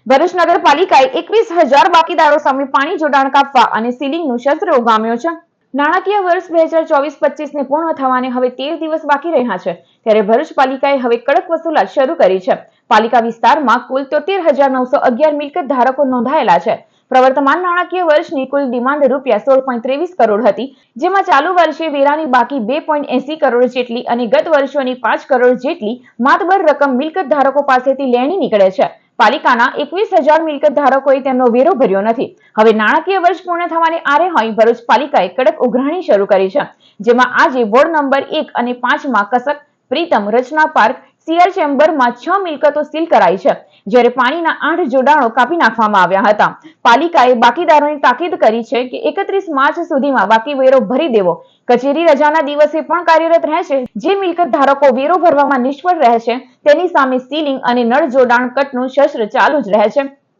ભરૂચ નગરપાલિકાએ 21,000 બાકીદારો સામે પાણી જોડાણ કાપવા અને સીલિંગનું શસ્ત્ર ઉગામ્યો છે। નાણાકીય વર્ષ 2024-25ને પૂર્ણ થવાને હવે 13 દિવસ બાકી રહ્યા છે, ત્યારે ભરૂચ પાલિકાએ હવે કડક વસૂલાત શરૂ કરી છે। પાલિકા વિસ્તારમાં કુલ 73,911 મિલકત ધારકો નોંધાયેલા છે। પ્રવર્તમાન નાણાકીય વર્ષની કુલ ડિમાન્ડ રૂપિયા 16.23 કરોડ હતી, જેમાં ચાલુ વર્ષે વેરાની બાકી 2.80 કરોડ જેટલી અને ગત વર્ષોની 5 કરોડ જેટલી માતબર રકમ મિલકત ધારકો પાસેથી લેણી નીકળે છે। પાલિકાના 21,000 મિલકત ધારકોએ તેમનો વેરો ભર્યો નથી। હવે નાણાકીય વર્ષ પૂર્ણ થવાને આરે હોય ભરૂચ પાલિકાએ કડક ઉઘરાણી શરૂ કરી છે, જેમાં આજે વોર્ડ નંબર 1 અને 5 માં કસક, પ્રીતમ, રચના પાર્ક, સીઆર ચેમ્બરમાં 6 મિલકતો સીલ કરાઈ છે, જ્યારે પાણીના 8 જોડાણો કાપી નાખવામાં આવ્યા હતા। પાલિકાએ બાકીદારોને તાકીદ કરી છે કે 31 માર્ચ સુધીમાં બાકી વેરો ભરી દેવો। કચેરી રજાના દિવસે પણ કાર્યરત રહેશે। જે મિલકત ધારકો વેરો ભરવામાં નિષ્ફળ રહેશે તેની સામે સીલિંગ અને નળ જોડાણ કટનું શસ્ત્ર ચાલુ જ રહે છે।